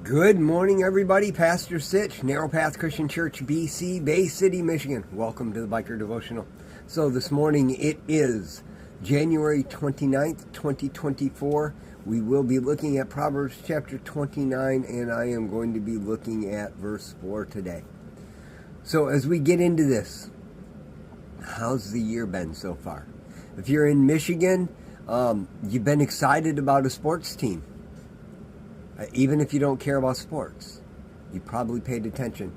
Good morning, everybody. Pastor Sitch, Narrow Path Christian Church, BC, Bay City, Michigan. Welcome to the Biker Devotional. So this morning it is January 29th, 2024. We will be looking at Proverbs chapter 29, and I am going to be looking at verse 4 today. So as we get into this, how's the year been so far? If you're in Michigan, you've been excited about a sports team. Even if you don't care about sports, you probably paid attention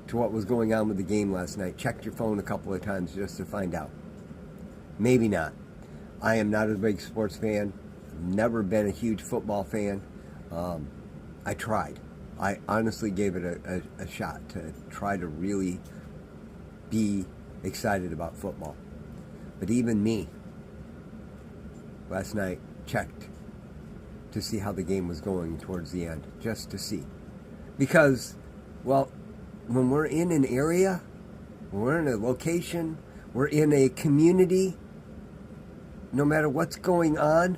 to what was going on with the game last night. Checked your phone a couple of times just to find out. Maybe not. I am not a big sports fan. Never been a huge football fan. I tried. I honestly gave it a shot to try to really be excited about football. But even me, last night, checked to see how the game was going towards the end, just to see. Because, well, when we're in an area, when we're in a location, we're in a community, no matter what's going on,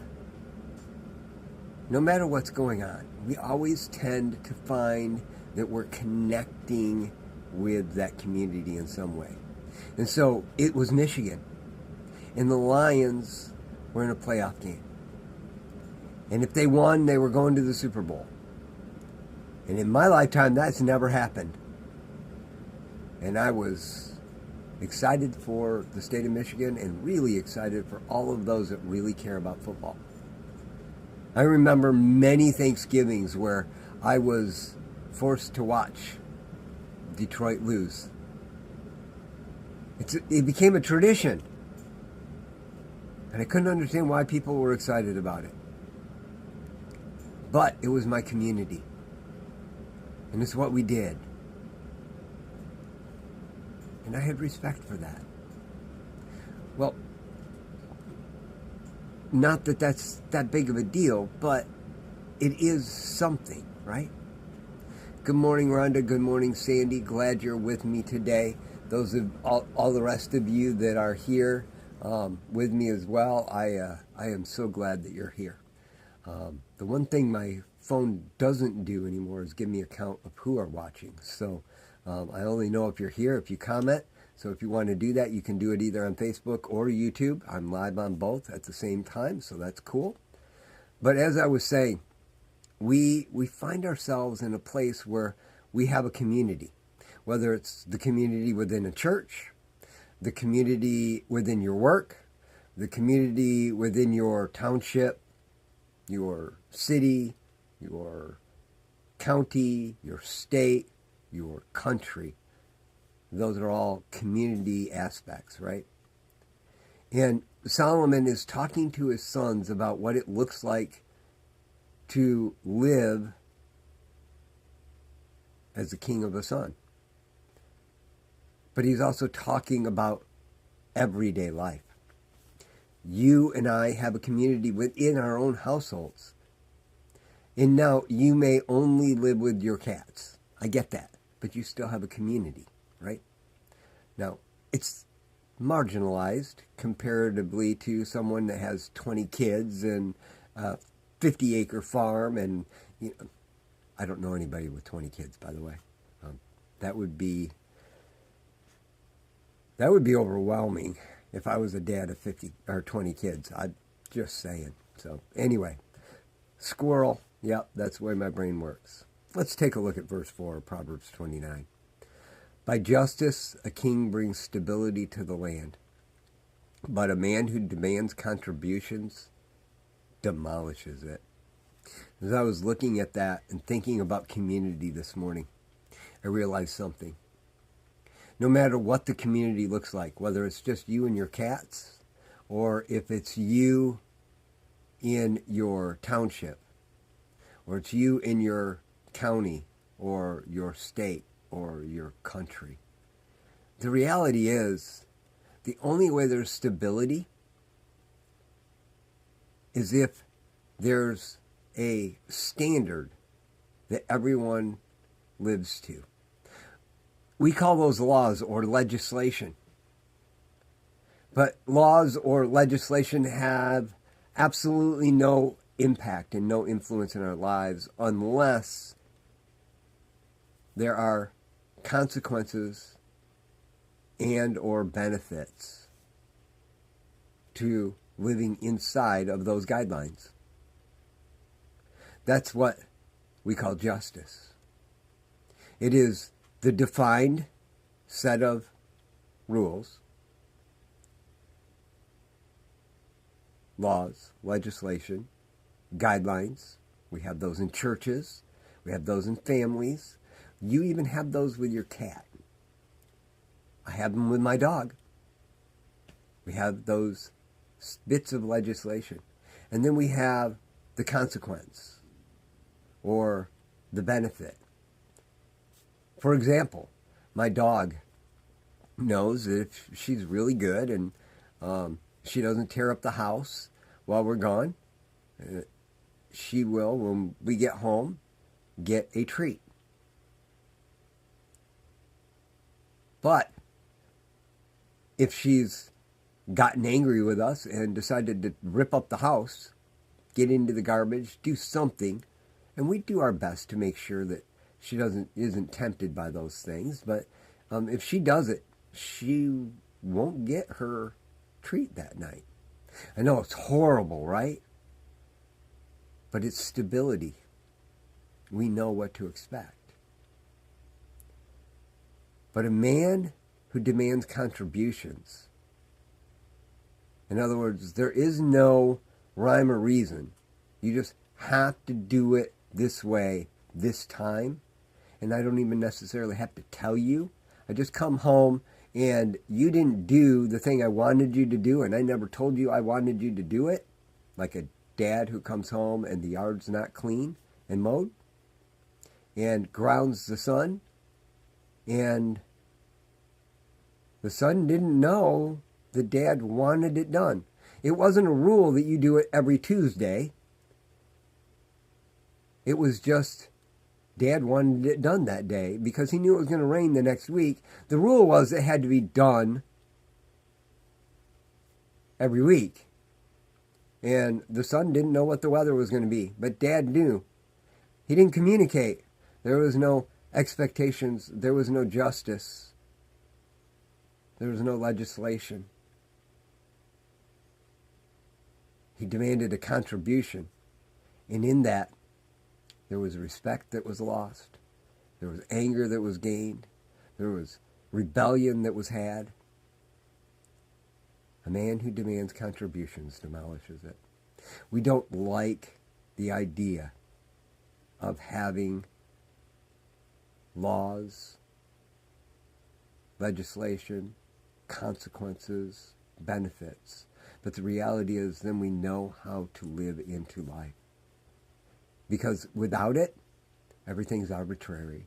we always tend to find that we're connecting with that community in some way. And so it was Michigan, and the Lions were in a playoff game. And if they won, they were going to the Super Bowl. And in my lifetime, that's never happened. And I was excited for the state of Michigan and really excited for all of those that really care about football. I remember many Thanksgivings where I was forced to watch Detroit lose. It became a tradition. And I couldn't understand why people were excited about it. But it was my community. And it's what we did. And I had respect for that. Well, not that that's that big of a deal, but it is something, right? Good morning, Rhonda. Good morning, Sandy. Glad you're with me today. Those of all the rest of you that are here with me as well, I am so glad that you're here. The one thing my phone doesn't do anymore is give me a count of who are watching. So I only know if you're here, if you comment. So if you want to do that, you can do it either on Facebook or YouTube. I'm live on both at the same time, so that's cool. But as I was saying, we find ourselves in a place where we have a community, whether it's the community within a church, the community within your work, the community within your township, your city, your county, your state, your country. Those are all community aspects, right? And Solomon is talking to his sons about what it looks like to live as the king of a son. But he's also talking about everyday life. You and I have a community within our own households. And now you may only live with your cats. I get that. But you still have a community, right? Now, it's marginalized comparatively to someone that has 20 kids and a 50-acre farm. And I don't know anybody with 20 kids, by the way. That would be overwhelming. If I was a dad of 50 or 20 kids, I'm just saying. So anyway, squirrel. Yep, that's the way my brain works. Let's take a look at verse 4 of Proverbs 29. By justice, a king brings stability to the land, but a man who demands contributions demolishes it. As I was looking at that and thinking about community this morning, I realized something. No matter what the community looks like, whether it's just you and your cats, or if it's you in your township, or it's you in your county, or your state, or your country, the reality is the only way there's stability is if there's a standard that everyone lives to. We call those laws or legislation. But laws or legislation have absolutely no impact and no influence in our lives unless there are consequences and or benefits to living inside of those guidelines. That's what we call justice. It is the defined set of rules, laws, legislation, guidelines. We have those in churches. We have those in families. You even have those with your cat. I have them with my dog. We have those bits of legislation. And then we have the consequence or the benefit. For example, my dog knows that if she's really good and she doesn't tear up the house while we're gone, she will, when we get home, get a treat. But if she's gotten angry with us and decided to rip up the house, get into the garbage, do something, and we do our best to make sure that she isn't tempted by those things, but if she does it, she won't get her treat that night. I know it's horrible, right? But it's stability. We know what to expect. But a man who demands contributions, in other words, there is no rhyme or reason. You just have to do it this way, this time. And I don't even necessarily have to tell you. I just come home and you didn't do the thing I wanted you to do, and I never told you I wanted you to do it. Like a dad who comes home and the yard's not clean and mowed and grounds the son, and the son didn't know the dad wanted it done. It wasn't a rule that you do it every Tuesday. It was just Dad wanted it done that day because he knew it was going to rain the next week. The rule was it had to be done every week. And the son didn't know what the weather was going to be, but Dad knew. He didn't communicate. There was no expectations. There was no justice. There was no legislation. He demanded a contribution. And in that, there was respect that was lost. There was anger that was gained. There was rebellion that was had. A man who demands contributions demolishes it. We don't like the idea of having laws, legislation, consequences, benefits. But the reality is then we know how to live into life. Because without it, everything's arbitrary.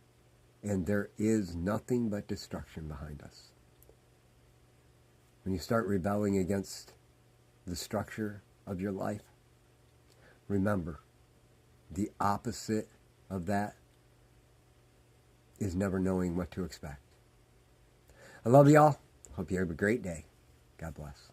And there is nothing but destruction behind us. When you start rebelling against the structure of your life, remember, the opposite of that is never knowing what to expect. I love y'all. Hope you have a great day. God bless.